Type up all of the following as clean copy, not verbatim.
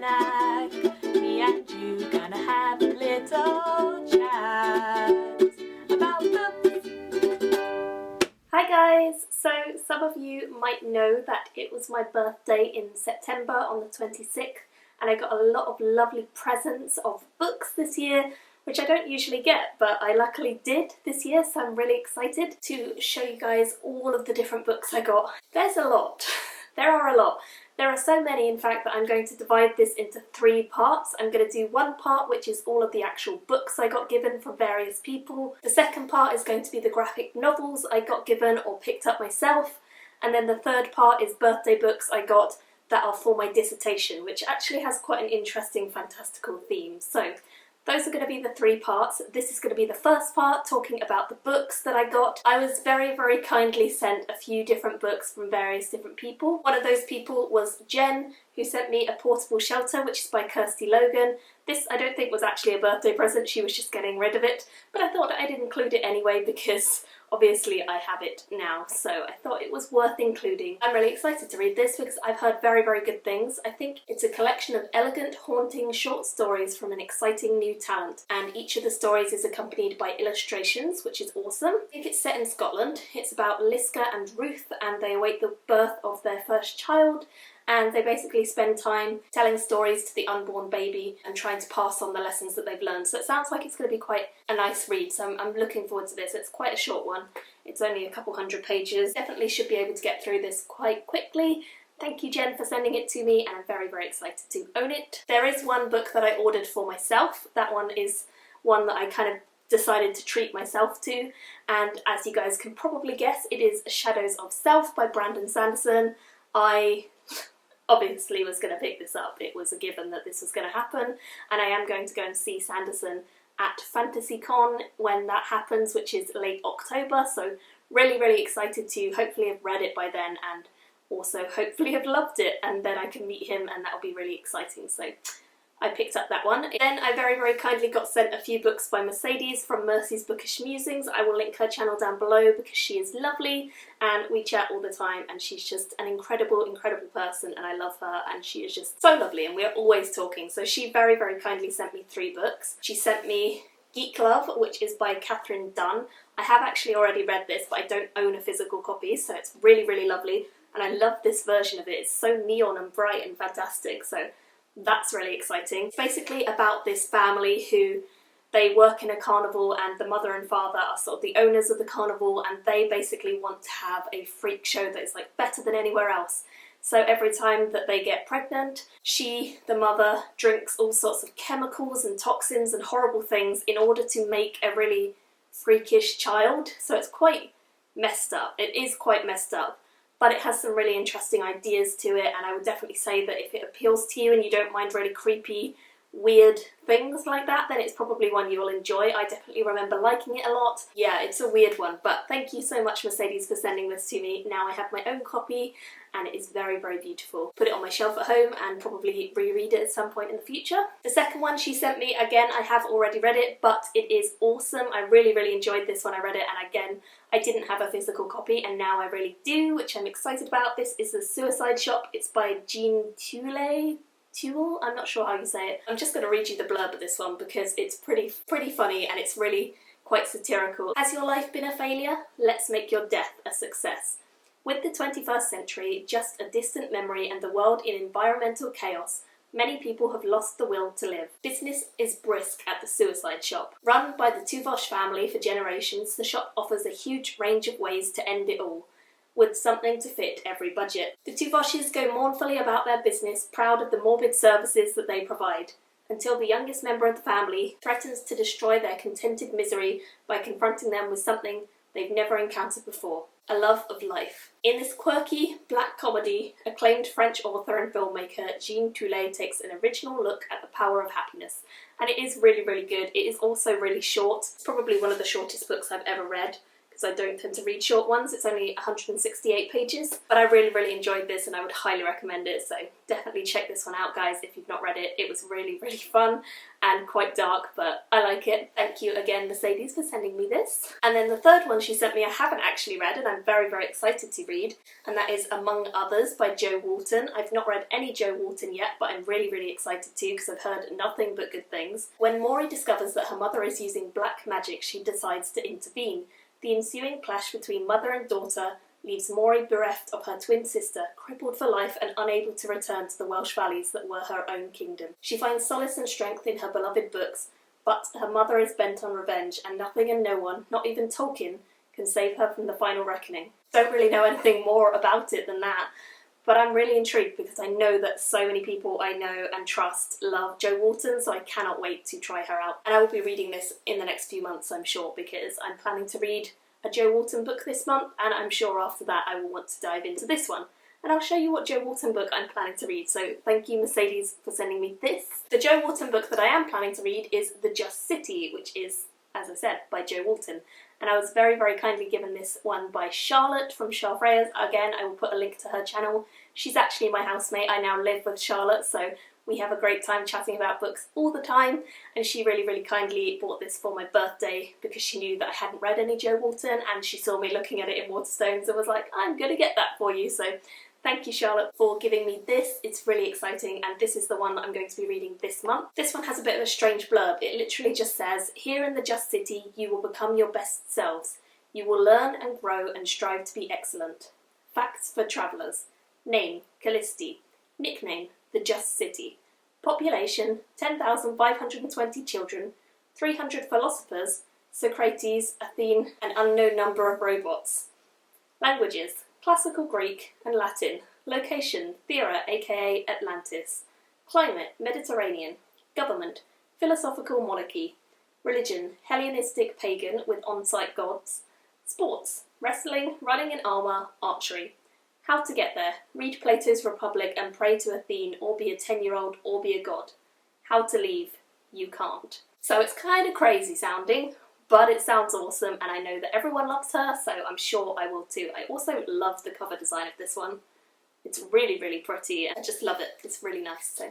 snack. Me and you gonna have a little chat about books. Hi guys! So some of you might know that it was my birthday in September on the 26th, and I got a lot of lovely presents of books this year, which I don't usually get, but I luckily did this year, so I'm really excited to show you guys all of the different books I got. There's a lot. There are a lot. There are so many, in fact, that I'm going to divide this into 3 parts. I'm going to do one part, which is all of the actual books I got given from various people. The second part is going to be the graphic novels I got given or picked up myself. And then the third part is birthday books I got that are for my dissertation, which actually has quite an interesting fantastical theme. So those are going to be the 3 parts. This is going to be the first part, talking about the books that I got. I was very, very kindly sent a few different books from various different people. One of those people was Jen, who sent me A Portable Shelter, which is by Kirsty Logan. This I don't think was actually a birthday present, she was just getting rid of it, but I thought I'd include it anyway because obviously I have it now, so I thought it was worth including. I'm really excited to read this because I've heard very, very good things. I think it's a collection of elegant, haunting short stories from an exciting new talent, and each of the stories is accompanied by illustrations, which is awesome. I think it's set in Scotland. It's about Liska and Ruth, and they await the birth of their first child, and they basically spend time telling stories to the unborn baby and trying to pass on the lessons that they've learned. So it sounds like it's going to be quite a nice read, so I'm looking forward to this. It's quite a short one. It's only a couple hundred pages. Definitely should be able to get through this quite quickly. Thank you, Jen, for sending it to me, and I'm very, very excited to own it. There is one book that I ordered for myself. That one is one that I kind of decided to treat myself to, and as you guys can probably guess, it is Shadows of Self by Brandon Sanderson. I obviously was going to pick this up. It was a given that this was going to happen, and I am going to go and see Sanderson at FantasyCon when that happens, which is late October, so really, really excited to hopefully have read it by then and also hopefully have loved it, and then I can meet him and that'll be really exciting. So I picked up that one. Then I very, very kindly got sent a few books by Mercedes from Mercy's Bookish Musings. I will link her channel down below because she is lovely and we chat all the time, and she's just an incredible, incredible person, and I love her, and she is just so lovely and we're always talking. So she very, very kindly sent me 3 books. She sent me Geek Love, which is by Catherine Dunn. I have actually already read this, but I don't own a physical copy, so it's really, really lovely, and I love this version of it. It's so neon and bright and fantastic, so that's really exciting. It's basically about this family who they work in a carnival, and the mother and father are sort of the owners of the carnival, and they basically want to have a freak show that is like better than anywhere else. So every time that they get pregnant, she, the mother, drinks all sorts of chemicals and toxins and horrible things in order to make a really freakish child. So it's quite messed up. It is quite messed up, but it has some really interesting ideas to it, and I would definitely say that if it appeals to you and you don't mind really creepy, weird things like that, then it's probably one you will enjoy. I definitely remember liking it a lot. Yeah, it's a weird one, but thank you so much, Mercedes, for sending this to me. Now I have my own copy, and it is very, very beautiful. Put it on my shelf at home and probably reread it at some point in the future. The second one she sent me, again, I have already read it, but it is awesome. I really, really enjoyed this when I read it, and again, I didn't have a physical copy, and now I really do, which I'm excited about. This is The Suicide Shop. It's by Jean Tulle? I'm not sure how you say it. I'm just going to read you the blurb of this one because it's pretty funny, and it's really quite satirical. Has your life been a failure? Let's make your death a success. With the 21st century just a distant memory and the world in environmental chaos, many people have lost the will to live. Business is brisk at the Suicide Shop. Run by the Tuvosh family for generations, the shop offers a huge range of ways to end it all, with something to fit every budget. The Tuvoshes go mournfully about their business, proud of the morbid services that they provide, until the youngest member of the family threatens to destroy their contented misery by confronting them with something they've never encountered before: a love of life. In this quirky, black comedy, acclaimed French author and filmmaker Jean Tulle takes an original look at the power of happiness, and it is really, really good. It is also really short. It's probably one of the shortest books I've ever read. because I don't tend to read short ones. It's only 168 pages, but I really enjoyed this and I would highly recommend it, so definitely check this one out, guys, if you've not read it. It was really fun and quite dark, but I like it. Thank you again, Mercedes, for sending me this. And then the third one she sent me I haven't actually read, and I'm very excited to read, and that is Among Others by Jo Walton. I've not read any Jo Walton yet, but I'm really excited to, because I've heard nothing but good things. When Maury discovers that her mother is using black magic, she decides to intervene. The ensuing clash between mother and daughter leaves Maury bereft of her twin sister, crippled for life and unable to return to the Welsh valleys that were her own kingdom. She finds solace and strength in her beloved books, but her mother is bent on revenge, and nothing and no one, not even Tolkien, can save her from the final reckoning. Don't really know anything more about it than that, but I'm really intrigued because I know that so many people I know and trust love Jo Walton, so I cannot wait to try her out. And I will be reading this in the next few months, I'm sure, because I'm planning to read a Jo Walton book this month, and I'm sure after that I will want to dive into this one. And I'll show you what Jo Walton book I'm planning to read, so thank you, Mercedes, for sending me this. The Jo Walton book that I am planning to read is The Just City, which is, as I said, by Jo Walton. And I was very kindly given this one by Charlotte from Charfreyers. Again, I will put a link to her channel. She's actually my housemate. I now live with Charlotte, so we have a great time chatting about books all the time, and she really kindly bought this for my birthday because she knew that I hadn't read any Jo Walton, and she saw me looking at it in Waterstones and was like, I'm gonna get that for you. So thank you, Charlotte, for giving me this. It's really exciting, and this is the one that I'm going to be reading this month. This one has a bit of a strange blurb. It literally just says, here in the Just City you will become your best selves. You will learn and grow and strive to be excellent. Facts for travellers. Name, Callisti. Nickname, The Just City. Population, 10,520 children, 300 philosophers, Socrates, Athene, an unknown number of robots. Languages, Classical Greek and Latin. Location, Thera, aka Atlantis. Climate, Mediterranean. Government, philosophical monarchy. Religion, Hellenistic pagan with on-site gods. Sports, wrestling, running in armour, archery. How to get there. Read Plato's Republic and pray to Athene, or be a 10-year-old, or be a god. How to leave. You can't. So it's kind of crazy sounding, but it sounds awesome, and I know that everyone loves her, so I'm sure I will too. I also love the cover design of this one. It's really pretty. I just love it. It's really nice. So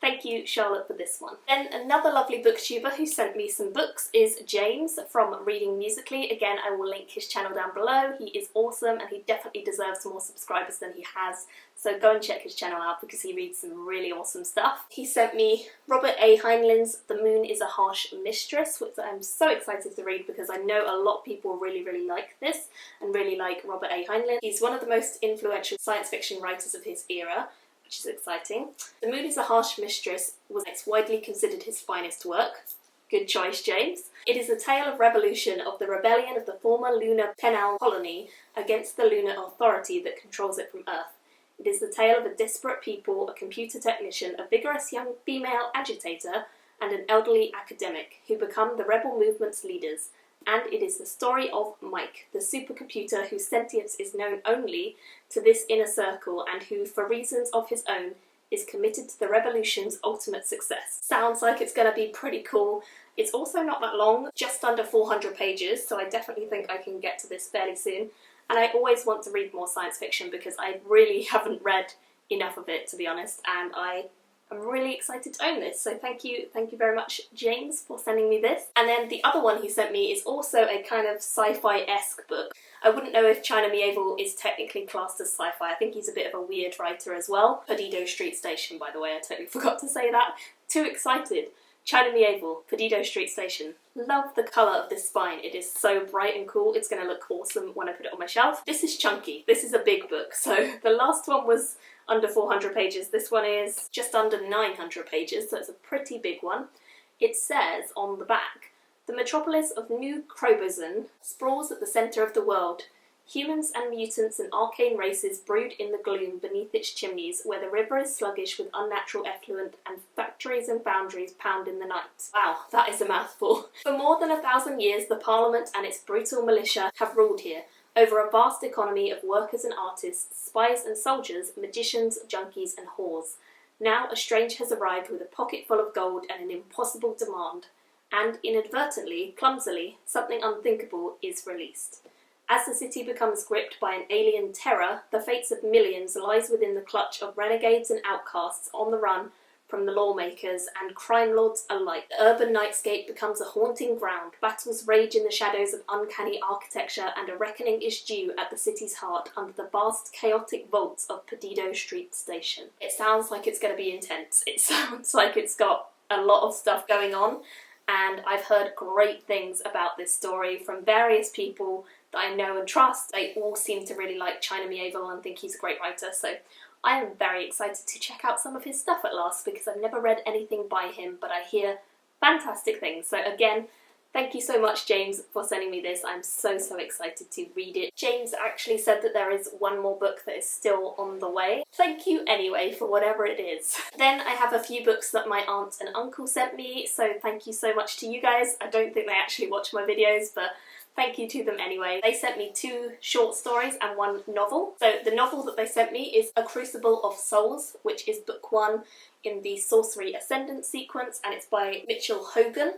thank you, Charlotte, for this one. Then another lovely booktuber who sent me some books is James from Reading Musically. Again, I will link his channel down below. He is awesome and he definitely deserves more subscribers than he has. So go and check his channel out because he reads some really awesome stuff. He sent me Robert A. Heinlein's The Moon is a Harsh Mistress, which I'm so excited to read because I know a lot of people really like this and really like Robert A. Heinlein. He's one of the most influential science fiction writers of his era, which is exciting. The Moon is a Harsh Mistress was widely considered his finest work. Good choice, James. It is a tale of revolution of the rebellion of the former lunar Penal colony against the lunar authority that controls it from Earth. It is the tale of a desperate people, a computer technician, a vigorous young female agitator, and an elderly academic who become the rebel movement's leaders. And it is the story of Mike, the supercomputer whose sentience is known only to this inner circle and who, for reasons of his own, is committed to the revolution's ultimate success. Sounds like it's going to be pretty cool. It's also not that long, just under 400 pages, so I definitely think I can get to this fairly soon. And I always want to read more science fiction because I really haven't read enough of it, to be honest, and I'm really excited to own this, so thank you very much, James, for sending me this. And then the other one he sent me is also a kind of sci-fi-esque book. I wouldn't know if China Miéville is technically classed as sci-fi. I think he's a bit of a weird writer as well. Perdido Street Station, by the way, I totally forgot to say that. Too excited. China Miéville, Perdido Street Station. Love the colour of this spine. It is so bright and cool. It's going to look awesome when I put it on my shelf. This is chunky. This is a big book. So the last one was under 400 pages. This one is just under 900 pages, so it's a pretty big one. It says on the back, the metropolis of New Krobozan sprawls at the centre of the world. Humans and mutants and arcane races brood in the gloom beneath its chimneys, where the river is sluggish with unnatural effluent and factories and foundries pound in the night. Wow, that is a mouthful. For more than 1,000 years, the Parliament and its brutal militia have ruled here, over a vast economy of workers and artists, spies and soldiers, magicians, junkies and whores. Now a stranger has arrived with a pocket full of gold and an impossible demand, and inadvertently, clumsily, something unthinkable is released. As the city becomes gripped by an alien terror, the fates of millions lies within the clutch of renegades and outcasts on the run from the lawmakers and crime lords alike. The urban nightscape becomes a haunting ground. Battles rage in the shadows of uncanny architecture, and a reckoning is due at the city's heart under the vast, chaotic vaults of Perdido Street Station. It sounds like it's going to be intense. It sounds like it's got a lot of stuff going on, and I've heard great things about this story from various people that I know and trust. They all seem to really like China Miéville and think he's a great writer, so I am very excited to check out some of his stuff at last, because I've never read anything by him, but I hear fantastic things. So again, thank you so much, James, for sending me this. I'm so excited to read it. James actually said that there is one more book that is still on the way. Thank you anyway for whatever it is. Then I have a few books that my aunt and uncle sent me, so thank you so much to you guys. I don't think they actually watch my videos, but thank you to them anyway. They sent me 2 short stories and 1 novel. So the novel that they sent me is A Crucible of Souls, which is book 1 in the Sorcery Ascendant sequence, and it's by Mitchell Hogan.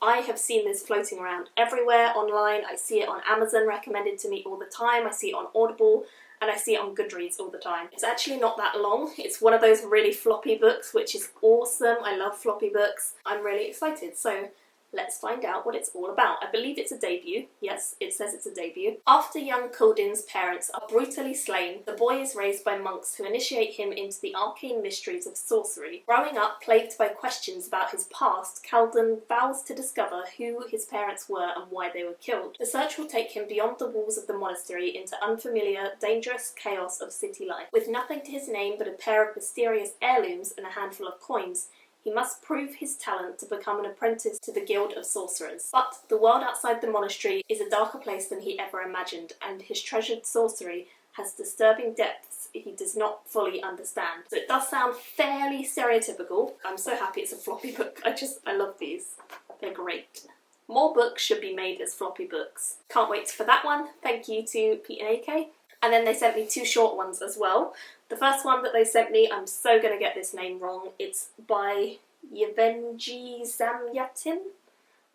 I have seen this floating around everywhere online. I see it on Amazon recommended to me all the time. I see it on Audible, and I see it on Goodreads all the time. It's actually not that long. It's one of those really floppy books, which is awesome. I love floppy books. I'm really excited. So let's find out what it's all about. I believe it's a debut. Yes, it says it's a debut. After young Kildin's parents are brutally slain, the boy is raised by monks who initiate him into the arcane mysteries of sorcery. Growing up, plagued by questions about his past, Kildin vows to discover who his parents were and why they were killed. The search will take him beyond the walls of the monastery into unfamiliar, dangerous chaos of city life. With nothing to his name but a pair of mysterious heirlooms and a handful of coins, he must prove his talent to become an apprentice to the Guild of Sorcerers. But the world outside the monastery is a darker place than he ever imagined, and his treasured sorcery has disturbing depths he does not fully understand. So it does sound fairly stereotypical. I'm so happy it's a floppy book. I love these. They're great. More books should be made as floppy books. Can't wait for that one. Thank you to Pete and AK. And then they sent me 2 short ones as well. The first one that they sent me, I'm so going to get this name wrong. It's by Yevgeny Zamyatin.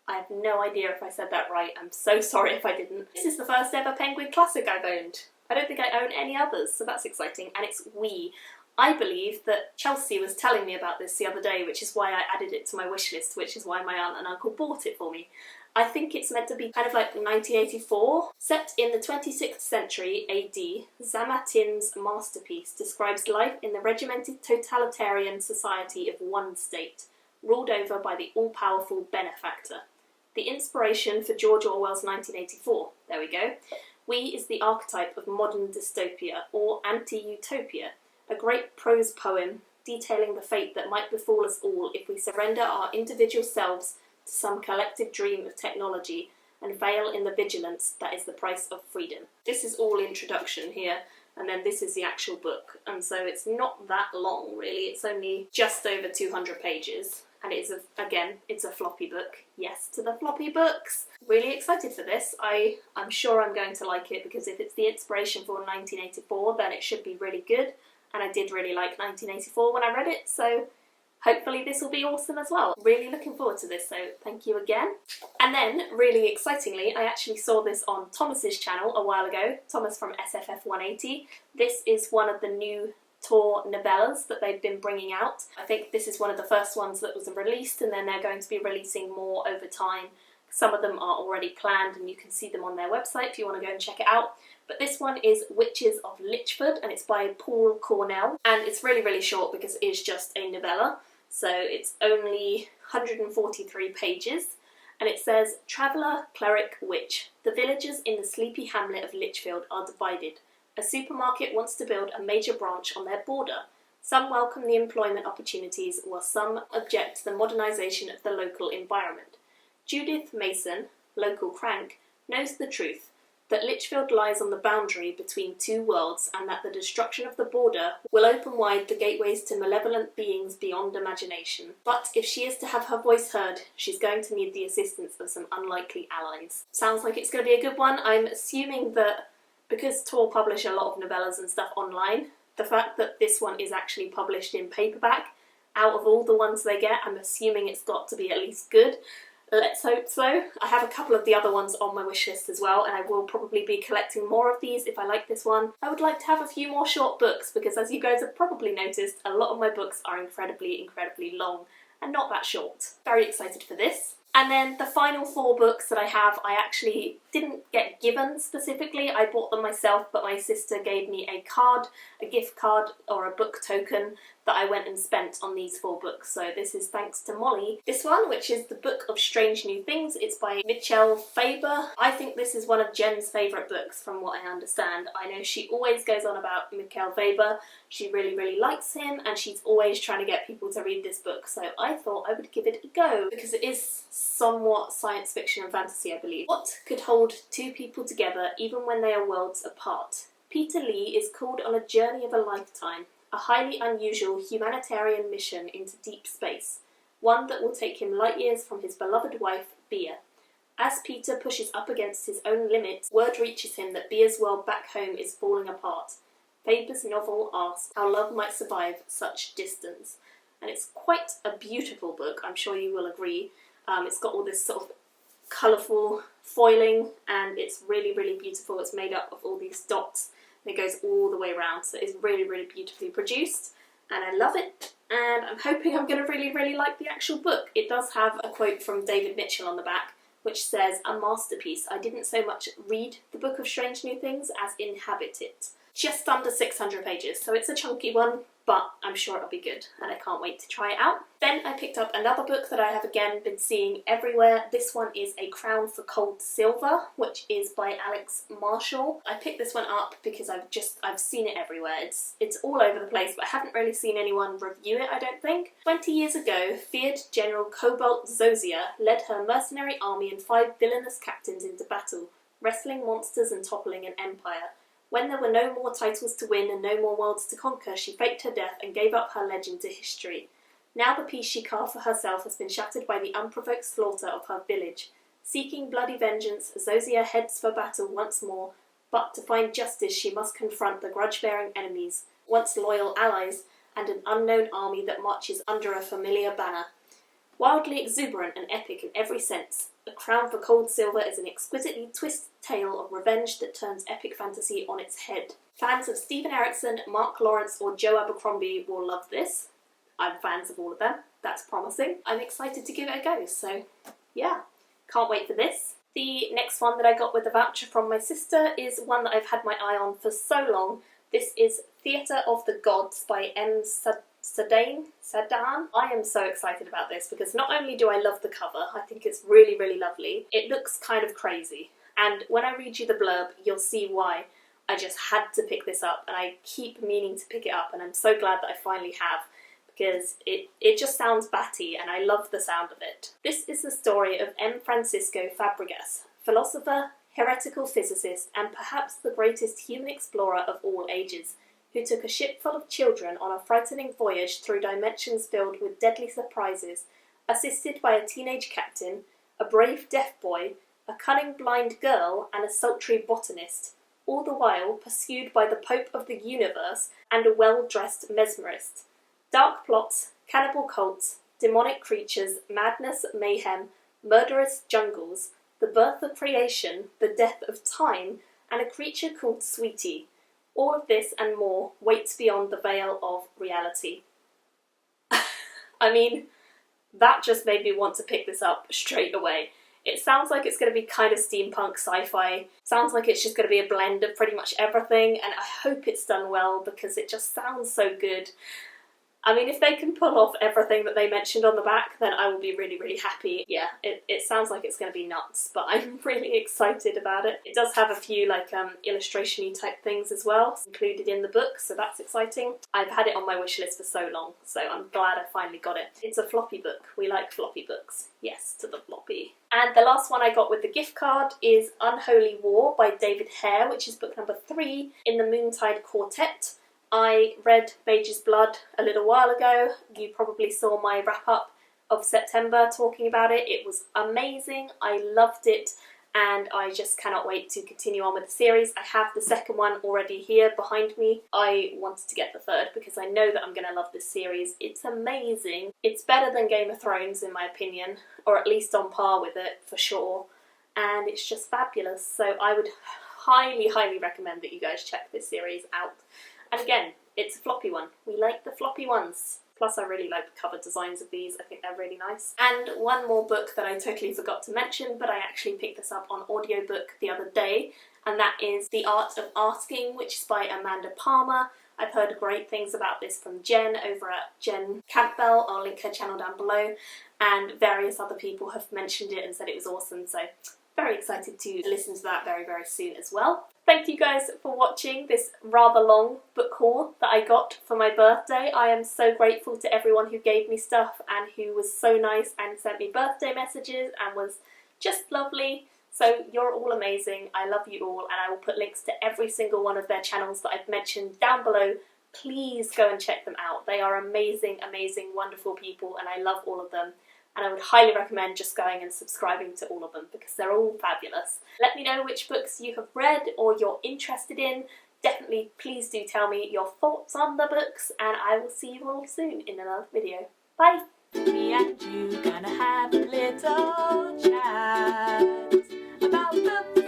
I have no idea if I said that right. I'm so sorry if I didn't. This is the first ever Penguin Classic I've owned. I don't think I own any others, so that's exciting. And it's Wee. I believe that Chelsea was telling me about this the other day, which is why I added it to my wish list, which is why my aunt and uncle bought it for me. I think it's meant to be kind of like 1984. Set in the 26th century AD, Zamatin's masterpiece describes life in the regimented totalitarian society of one state, ruled over by the all-powerful benefactor. The inspiration for George Orwell's 1984. There we go. Wee is the archetype of modern dystopia, or anti-utopia, a great prose poem detailing the fate that might befall us all if we surrender our individual selves to some collective dream of technology and fail in the vigilance that is the price of freedom. This is all introduction here, and then this is the actual book, and so it's not that long really. It's only just over 200 pages, and it's a floppy book. Yes to the floppy books. Really excited for this. I'm sure I'm going to like it, because if it's the inspiration for 1984, then it should be really good, and I did really like 1984 when I read it, so hopefully this will be awesome as well. Really looking forward to this, so thank you again. And then, really excitingly, I actually saw this on Thomas's channel a while ago, Thomas from SFF180. This is one of the new Tor novellas that they've been bringing out. I think this is one of the first ones that was released, and then they're going to be releasing more over time. Some of them are already planned, and you can see them on their website if you want to go and check it out. But this one is Witches of Lichford, and it's by Paul Cornell. And it's really, really short because it is just a novella. So it's only 143 pages, and it says, Traveller, Cleric, Witch. The villagers in the sleepy hamlet of Lichfield are divided. A supermarket wants to build a major branch on their border. Some welcome the employment opportunities, while some object to the modernisation of the local environment. Judith Mason, local crank, knows the truth, that Lichfield lies on the boundary between 2 worlds, and that the destruction of the border will open wide the gateways to malevolent beings beyond imagination. But if she is to have her voice heard, she's going to need the assistance of some unlikely allies. Sounds like it's going to be a good one. I'm assuming that because Tor publish a lot of novellas and stuff online, the fact that this one is actually published in paperback, out of all the ones they get, I'm assuming it's got to be at least good. Let's hope so. I have a couple of the other ones on my wish list as well, and I will probably be collecting more of these if I like this one. I would like to have a few more short books because, as you guys have probably noticed, a lot of my books are incredibly long and not that short. Very excited for this. And then the final 4 books that I have, I actually didn't get given specifically. I bought them myself, but my sister gave me a card, a gift card or a book token that I went and spent on these 4 books. So this is thanks to Molly. This one, which is The Book of Strange New Things, it's by Michel Faber. I think this is one of Jen's favourite books from what I understand. I know she always goes on about Michel Faber. She really likes him and she's always trying to get people to read this book. So I thought I would give it a go because it is somewhat science fiction and fantasy, I believe. What could hold 2 people together even when they are worlds apart? Peter Lee is called on a journey of a lifetime. A highly unusual humanitarian mission into deep space, one that will take him light years from his beloved wife, Bea. As Peter pushes up against his own limits, word reaches him that Bea's world back home is falling apart. Faber's novel asks how love might survive such distance. And it's quite a beautiful book, I'm sure you will agree. It's got all this sort of colourful foiling and it's really beautiful. It's made up of all these dots. And it goes all the way around, so it's really beautifully produced and I love it, and I'm hoping I'm going to really like the actual book. It does have a quote from David Mitchell on the back which says, "A masterpiece. I didn't so much read The Book of Strange New Things as inhabit it." Just under 600 pages, so it's a chunky one, but I'm sure it'll be good and I can't wait to try it out. Then I picked up another book that I have again been seeing everywhere. This one is A Crown for Cold Silver, which is by Alex Marshall. I picked this one up because I've seen it everywhere. It's all over the place, but I haven't really seen anyone review it, I don't think. 20 years ago, feared General Cobalt Zosier led her mercenary army and 5 villainous captains into battle, wrestling monsters and toppling an empire. When there were no more titles to win and no more worlds to conquer, she faked her death and gave up her legend to history. Now the peace she carved for herself has been shattered by the unprovoked slaughter of her village. Seeking bloody vengeance, Zosier heads for battle once more, but to find justice she must confront the grudge-bearing enemies, once loyal allies, and an unknown army that marches under a familiar banner. Wildly exuberant and epic in every sense, A Crown for Cold Silver is an exquisitely twisted tale of revenge that turns epic fantasy on its head. Fans of Stephen Erickson, Mark Lawrence or Joe Abercrombie will love this. I'm fans of all of them. That's promising. I'm excited to give it a go, so yeah, can't wait for this. The next one that I got with a voucher from my sister is one that I've had my eye on for so long. This is Theatre of the Gods by M. Sadan. I am so excited about this because not only do I love the cover, I think it's really lovely, it looks kind of crazy. And when I read you the blurb, you'll see why I just had to pick this up and I keep meaning to pick it up and I'm so glad that I finally have because it just sounds batty and I love the sound of it. This is the story of M. Francisco Fabregas, philosopher, heretical physicist and perhaps the greatest human explorer of all ages, who took a ship full of children on a frightening voyage through dimensions filled with deadly surprises, assisted by a teenage captain, a brave deaf boy, a cunning blind girl, and a sultry botanist, all the while pursued by the Pope of the Universe and a well-dressed mesmerist. Dark plots, cannibal cults, demonic creatures, madness, mayhem, murderous jungles, the birth of creation, the death of time, and a creature called Sweetie. All of this and more waits beyond the veil of reality. I mean, that just made me want to pick this up straight away. It sounds like it's going to be kind of steampunk sci-fi. Sounds like it's just going to be a blend of pretty much everything, and I hope it's done well because it just sounds so good. I mean, if they can pull off everything that they mentioned on the back, then I will be really happy. Yeah, it sounds like it's going to be nuts, but I'm really excited about it. It does have a few illustration-y type things as well included in the book, so that's exciting. I've had it on my wish list for so long, so I'm glad I finally got it. It's a floppy book. We like floppy books. Yes, to the floppy. And the last one I got with the gift card is Unholy War by David Hare, which is book number 3 in the Moontide Quartet. I read Mage's Blood a little while ago. You probably saw my wrap-up of September talking about it. It was amazing. I loved it. and I just cannot wait to continue on with the series. I have the second one already here behind me. I wanted to get the third because I know that I'm going to love this series. It's amazing. It's better than Game of Thrones in my opinion, or at least on par with it for sure, and it's just fabulous. So I would highly, highly recommend that you guys check this series out. And again, it's a floppy one. We like the floppy ones. Plus I really like the cover designs of these, I think they're really nice. And one more book that I totally forgot to mention, but I actually picked this up on audiobook the other day, and that is The Art of Asking, which is by Amanda Palmer. I've heard great things about this from Jen over at Jen Campbell. I'll link her channel down below, and various other people have mentioned it and said it was awesome, so very excited to listen to that very, very soon as well. Thank you guys for watching this rather long book haul that I got for my birthday. I am so grateful to everyone who gave me stuff and who was so nice and sent me birthday messages and was just lovely. So you're all amazing. I love you all, and I will put links to every single one of their channels that I've mentioned down below. Please go and check them out. They are amazing, amazing, wonderful people, and I love all of them. And I would highly recommend just going and subscribing to all of them because they're all fabulous. Let me know which books you have read or you're interested in. Definitely, please do tell me your thoughts on the books, and I will see you all soon in another video. Bye! Me and you gonna have a little chat about books.